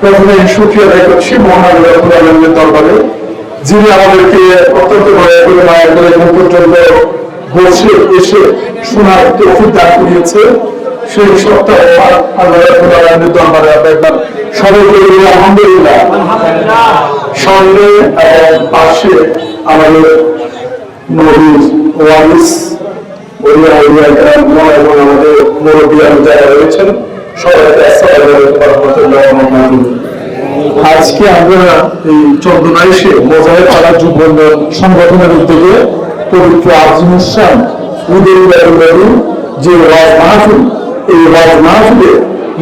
প্রথমে শুকরিয়া আদায় করছি মহান রব্বুল আলামিনের দরবারে, যিনি আমাদেরকে অত্যন্ত দয়া করে মায়া করে এখন পর্যন্ত বসে এসে শোনার তৌফিক দান করিয়েছে। সেই সত্তা আল্লাহ রব্বুল আলামিনের দরবারে আমরা সবাই বলি আলহামদুলিল্লাহ। সামনে এবং পাশে আমাদের নবীর ওয়ারিস এবং আমাদের মুরব্বিয়ান যারা রয়েছেন সবাইকে আসসালামু আলাইকুম ওয়া রাহমাতুল্লাহি ওয়া বারাকাতুহু। আজকে আমরা এই চন্দনাইশে মোজাহিদ পাড়া যুব বন্ধন সংগঠনের উদ্যোগে পবিত্র আজিমুসান ঈদুল নবী যে ওয়াজ মাহফিল, এই ওয়াজ মাহফিলে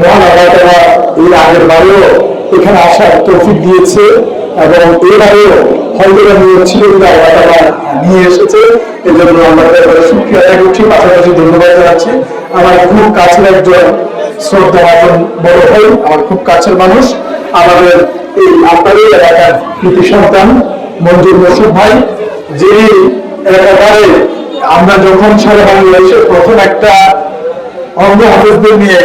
মহান আল্লাহ তাআলা এর আগের বারেও এখানে আসার তৌফিক দিয়েছে এবং এবারেও হয়তো নিয়েছিল আল্লাহ তাআলা নিয়ে এসেছে। এই জন্য আমরা শুকরিয়া আদায় করছি, পাশাপাশি ধন্যবাদ জানাচ্ছি। আমার খুব কাছের একজন শ্রদ্ধা ভাজন বড় ভাই, আমার খুব কাছের মানুষ, আমাদের এই আপনাদের এলাকার কৃতি সন্তান মঞ্জুর মোর্শেদ ভাই, যিনি একেবারে আমরা যখন সারা বাংলাদেশে প্রথম একটা অন্ধ হাফেজদের নিয়ে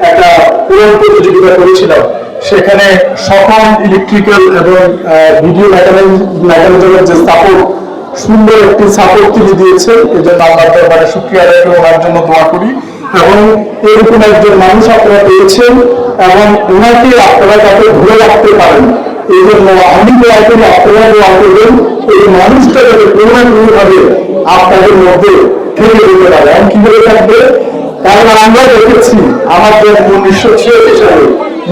একটা পুরন প্রতিযোগিতা করেছিলাম, সেখানে সকল ইলেকট্রিক্যাল এবং ভিডিও মেকানিজমের যে সাপোর্ট, সুন্দর একটি সাপোর্ট তিনি দিয়েছেন। এই জন্য আমরা দরবারে শুকরিয়া আদায় করে ওনার জন্য দোয়া করি এবং এরকম একজন মানুষ আপনারা পেয়েছেন এবং ওনাকে আপনারা যাতে ধরে রাখতে পারেন, এই জন্য আমি দোয়া করি আপনারা দোয়া করবেন এই মানুষটা যাতে কোনো না কোনো ভাবে আপনাদের মধ্যে থেকে যেতে পারে। এবং কিভাবে থাকবে, কারণ আমরা দেখেছি আমাদের 1986 সালে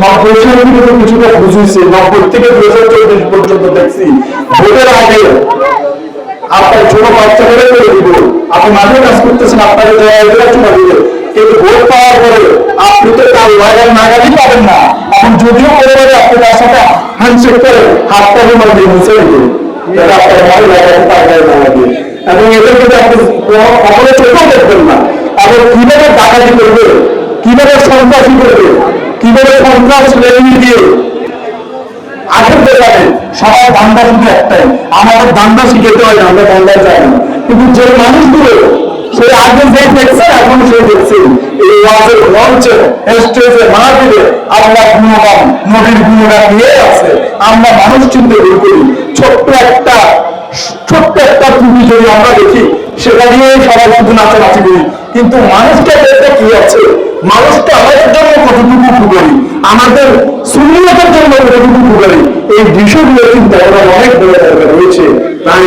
90 সালে কিন্তু কিছুটা বুঝেছি, 90 থেকে 2024 পর্যন্ত দেখছি ভোটের আগে আপনার ছোট বাচ্চাদের করে দিব, আপনি মাঠে কাজ করতেছেন, আপনাকে জায়গায় চলে দিবে, কিন্তু ভোট পাওয়ার পরে আপনি তো তার লাগার নাগালি পাবেন না। এখন যদিও পরিবারে আপনি তার সাথে হ্যান্ডশেক করে হাতটাকে মধ্যে মুছে দিবে, এটা আপনার ভালো লাগাতে পারবেন না লাগে, এবং এদেরকে আপনি কখনো চোখেও দেখবেন না। এবং কিভাবে ডাকাতি করবে, কিভাবে সন্ত্রাসী করবে, কিভাবে সন্ত্রাস লেগে দিয়ে আগের দেখাবে, সবার ধান্দা শুধু একটাই, আমাদের ধান্দা শিখাতে হয় না, আমরা ধান্দায় যাই না। কিন্তু যে মানুষগুলো সে আগে যে দেখছে এখন সে দেখছে এই ওয়াজের মঞ্চে স্টেজে মাহফিলে আল্লাহ গুণগান নবীর গুণগান নিয়ে আছে, আমরা মানুষ চিনতে ভুল করি। ছোট্ট একটা ত্রুটি যদি আমরা দেখি সেটা নিয়ে সবাই শুধু নাচানাচি করি, কিন্তু মানুষটা দেখতে কি আছে, মানুষটা আমাদের জন্য কতটুকু উপকারী, আমাদের সুন্নিয়তের জন্য কতটুকু উপকারী, এই বিষয়গুলো কিন্তু আমরা অনেক বড় দরকার রয়েছে। তাই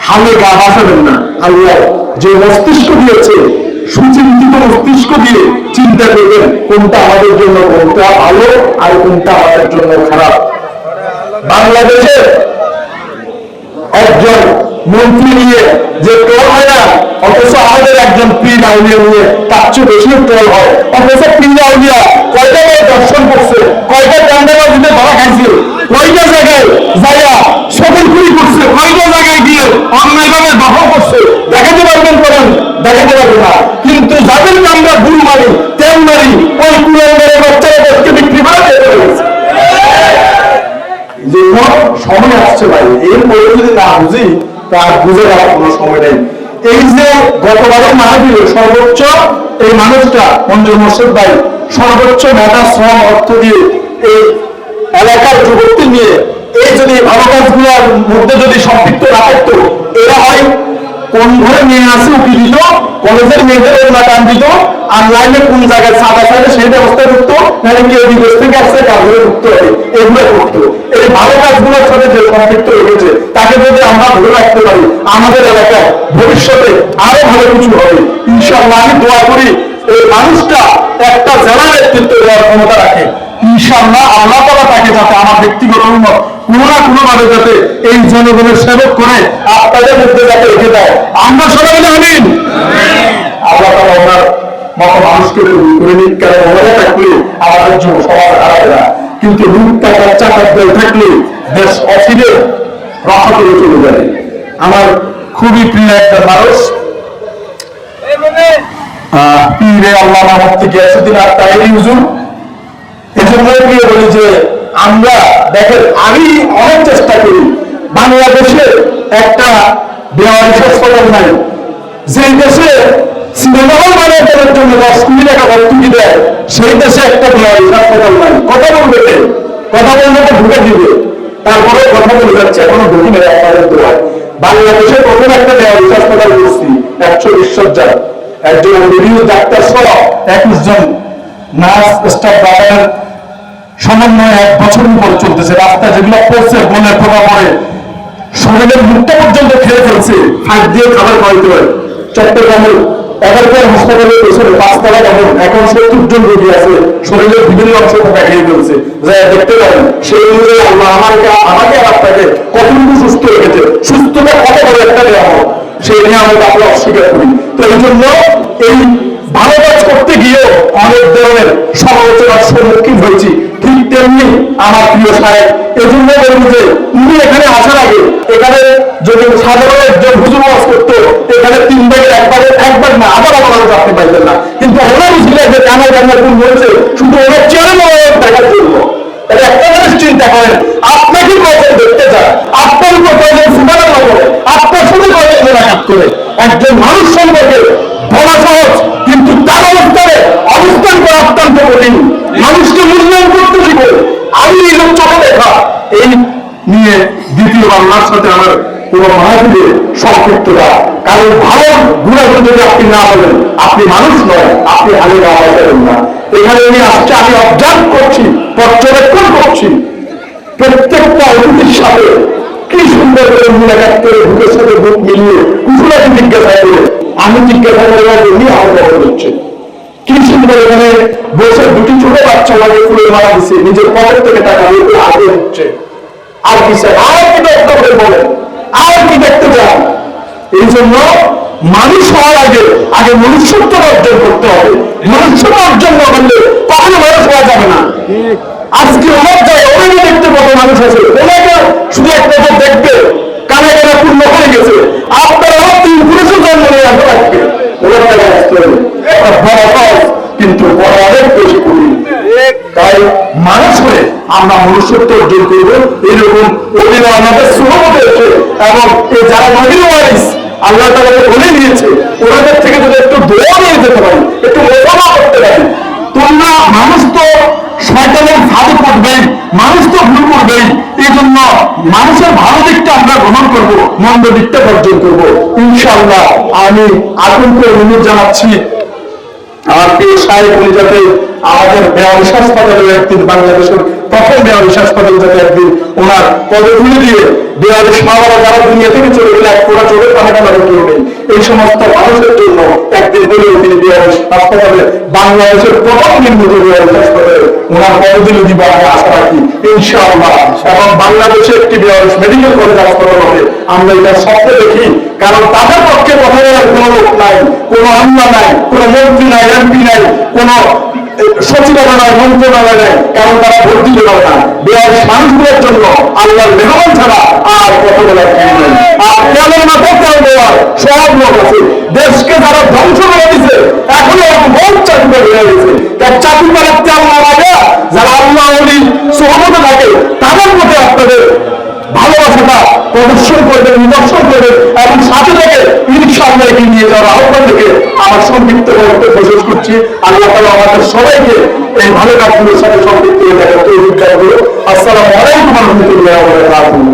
হালে গা বাঁচাবেন না, আল্লাহ যে মস্তিষ্ক দিয়েছে সুচিন্তিত মস্তিষ্ক দিয়ে চিন্তা করবেন কোনটা আমাদের জন্য কোনটা ভালো আর কোনটা আমাদের জন্য খারাপ। বাংলাদেশে একজন মন্ত্রী নিয়ে যে টোল হয় না, অথচ আমাদের একজন পীর আউলিয়া নিয়ে তার চেয়ে বেশি টোল হয়। অথচ পীর আউলিয়া কয়টা দর্শন করছে, কয়টা চান্দাবাজিতে ধরা খাইছে, কয়টা জায়গায় যাইয়া সকলপুরি করছে, কয়টা জায়গায় গিয়ে অন্যায়ভাবে দখল করছে, দেখাতে পারবেন করেন, দেখাতে পারবে না। কিন্তু যাদেরকে আমরা ভুল মারি তেল মারি, ওই কুলাঙ্গারের বাচ্চারা দেশকে বিক্রি করে দিয়ে গেছে। যে সময় আসছে ভাই, এরপরে যদি না বুঝি তার বুঝে যাওয়ার কোনো সময় নেই। এই যে গতবারের মাহফিল সর্বোচ্চ এই মানুষটা মঞ্জুর মোর্শেদ ভাই সর্বোচ্চ মেধা শ্রম অর্থ দিয়ে এই এলাকার যুবকদের নিয়ে এই যদি ভালো কাজগুলোর মধ্যে যদি সম্পৃক্ত না থাকতো, এরা হয় কোন ঘরে মেয়ে আছে উঠি দিত, কলেজের মেয়েদের ওগুলা টান দিত, আর লাইনে কোন জায়গায় সাদা সাইডে সেই ব্যবস্থায় ঢুকতো, নাহলে কেউ বিদেশ থেকে আসছে কাজগুলো ঢুকতে হবে, এগুলো করতো। এই ভালো কাজগুলোর সাথে যে সম্পৃক্ত রয়েছে তাকে যদি আমরা ধরে রাখতে পারি, আমাদের এলাকায় ভবিষ্যতে আরো ভালো কিছু হবে ইনশাআল্লাহ। আমি দোয়া করি এই মানুষটা একটা জেলার নেতৃত্ব দেওয়ার ক্ষমতা রাখে ইনশাআল্লাহ। আল্লাহ তাআলা তাকে যাতে আমার ব্যক্তিগত উন্নত কোনো না কোনো ভাবে যাতে এই জনগণের সেবক করে আপনাদের মধ্যে যাতে রেখে দেয়, আমরা সবাই আমিন। আল্লাহ তাআলা ওনার মতো মানুষকে করে নিক, কারণ ওনারা থাকলে আমাদের জন্য সবার হারাবে না, কিন্তু লুট টাকার চাকার দল থাকলে দেশ অচিরে রক্ষা করে চলে যাবে। আমার খুবই প্রিয় একটা মানুষ পীরে আল্লাহ মাহমুদ থেকে এসেদিন আর তাহিরি হুজুর। এজন্যই প্রিয় বলি যে আমরা দেখেন আমি অনেক চেষ্টা করি বাংলাদেশে একটা বেওয়ারিশ হাসপাতাল নাই, যে দেশে সিনেমা হল বানিয়ে দেওয়ার জন্য 10 কোটি টাকা ভর্তুকি দেয়, সেই দেশে একটা বেসরকারি হাসপাতাল নাই। কথা বলবে, কথা বললে তো ঢুকে দিবে, তারপরে কথা বলে যাচ্ছে, এখনো ঢুকি নেই আপনাদের দোয়ায়। বাংলাদেশে প্রথম একটা বেসরকারি হাসপাতাল করছি 120 সজ্জার, একজন এমবিবিএস ডাক্তার সহ 21 জন নার্স স্টাফ বাগানের সমন্বয়ে 1 বছর উপর চলতেছে। রাস্তায় যেগুলো পড়ছে, বনের প্রভাব পড়ে, শরীরের মুখটা পর্যন্ত খেয়ে ফেলছে, ফাঁক দিয়ে খাবার খাওয়াইতে হয়। চট্টগ্রামের এগারোটার হাসপাতালের পেছনে 5 তলা ভবন, এখন 70 জন রোগী আছে, শরীরের বিভিন্ন অংশ পোকা খেয়ে ফেলছে, যা দেখতে পারেন। সেই অনুযায়ী আল্লাহ আমাকে আর আপনাকে কতটুকু সুস্থ রেখেছে, সুস্থতা কত বড় একটা নিয়ামত, সেই নিয়ামত আমরা অস্বীকার করি। তো এই জন্য এই ভালো কাজ করতে গিয়ে অনেক ধরনের সমালোচনার সম্মুখীন হয়েছি। ঠিক তেমনি আমার প্রিয় সাহেব, এজন্য বলবো যে উনি এখানে আসার আগে, এখানে যদি সাধারণ একজন হুজুর ওয়াজ করতো, এখানে 3 ভাগের একবার না আবার মানুষ আপনি পাইতেন না। কিন্তু ওনার ছিলেন যে কানায় কান্নার গুণ হয়েছে শুধু ওনার চেয়ারে দেখার জন্য। তাহলে একটা জিনিস চিন্তা করেন, আপনাকে কখন দেখতে চান, আপনার উপর কয়েকজন সুবহানাল্লাহ করে, আপনার সাথে কয়েকজন মোনাজাত করে, একজন মানুষ সম্পর্কে বলা সহজ, কিন্তু তার অবস্থানে অবস্থান করা অত্যন্ত কঠিন। মানুষকে মূল্যায়ন করতে দিব, আমি এই চোখে দেখা এই নিয়ে দ্বিতীয়বার ওনার সাথে আমার পুরো মাহফিলে সংক্ষিপ্ততা। কারণ ভালো গুণাগুণ যদি আপনি না বলেন, আপনি মানুষ নয়, আপনি আগে গাওয়া যাবেন না। এখানে উনি আসছে, আমি অবজার্ভ করছি, পর্যবেক্ষণ করছি, প্রত্যেকটা অতিথির সাথে কি সুন্দর করে মুলাকাত করে বুকের সাথে বুক মিলিয়ে কুকুরাকে জিজ্ঞাসা করে, আমি জিজ্ঞাসা করার জন্যই আমার খবর হচ্ছে। কি সুন্দর এখানে বসে 2টি ছোট বাচ্চা লাগে ফুলের মারা দিচ্ছে, নিজের পকেট থেকে টাকা দিয়ে আগে হচ্ছে। আর কি স্যার, আর কি দেখতে হবে বলেন, আর কি দেখতে চান? এই জন্য মানুষ হওয়ার আগে মনুষ্যত্ব অর্জন করতে হবে। মনুষ্যত্ব অর্জন না করলে কখনো মানুষ হওয়া যাবে না। আজকে অনেক জায়গায় অনেকে দেখতে পাবো মানুষ আছে, ওনাকে শুধু এক নজর দেখবে, কানে কানে পূর্ণ হয়ে গেছে। আপনারা 3 পুরুষের জন্ম নিয়ে আসতে থাকবে, ওনার টাকা আসতে হবে, বড় কাজ কিন্তু বড় অনেক বেশি করি। তাই মানুষ হয়ে আমরা মনুষ্যত্ব অর্জন করবো। এরকম ওদিনে আমাদের সুহবত হয়েছে, এবং যারা নবীর ওয়ারিস আল্লাহ তাআলা বলে দিয়েছে, ওনাদের থেকে যদি একটু দোয়া নিয়ে যেতে পারি, একটু মোকাবিলা করতে পারি। তোমরা মানুষ তো শয়তানের ফাঁদে পড়বেই, মানুষ তো ভুল করবেই। এই জন্য মানুষের ভালো দিকটা আমরা গ্রহণ করবো, মন্দ দিকটা বর্জন করবো ইনশাআল্লাহ। আমি আগুন করে অনুরোধ জানাচ্ছি আমার প্রিয় সাহেব, উনি যাতে আমাদের বেসরকারি হাসপাতালের একদিন, বাংলাদেশের প্রথম বেসরকারি হাসপাতাল যাতে একদিন ওনার পদগুলি দিয়ে বেসরকারি মাওলানা যারা দুনিয়া থেকে চলে গেলে এক ফোঁটা চোখের পানি ফেলার কেউ নেই, এই সমস্ত মানুষের জন্য একদিন হলেও তিনি বেসরকারি হাসপাতালে, বাংলাদেশের প্রথম নির্মিত বেসরকারি হাসপাতালে ওনার পদগুলি দিব আমি আশা রাখি ইনশাআল্লাহ। এবং বাংলাদেশে একটি বেসরকারি মেডিকেল কলেজ হাসপাতাল হবে, আমরা এটা স্বপ্নে দেখি। কারণ তাদের পক্ষে কথা বলার কোনো লোক নাই, কোনো আমলা নাই, কোনো মন্ত্রী নাই, এমপি নাই, কোনো সচিবালয় নাই, মন্ত্রণালয় নাই, কারণ তারা ভোট দিতে পারে না। বেসরকারি মানুষগুলোর জন্য আল্লাহর মেহমান ছাড়া আর কথা বলার কেউ নেই। আর কেমন না কথা দেওয়ার সব লোক আছে, দেশকে যারা ধ্বংস করে দিচ্ছে, এখনো বহুত চাকরি হয়ে গেছে। তার চাকরি করার তেল না লাগে, যারা আল্লাহ সোহবতে থাকে তাদের মধ্যে আপনাদের ভালোবাসাটা প্রদর্শন করবেন, নিদর্শন করবেন, এবং সাথে থেকে ইনশাআল্লাহ এগিয়ে নিয়ে যাওয়ার আহ্বান থেকে আমার সংক্ষিপ্ত বক্তব্য শেষ করছি। আল্লাহ তাআলা আমাদের সবাইকে এই ভালো কাজগুলোর সাথে সম্পৃক্ত হয়ে থাকার তৌফিক দান করুন। আসসালামু আলাইকুম ওয়া রাহমাতুল্লাহি ওয়া বারাকাতুহু।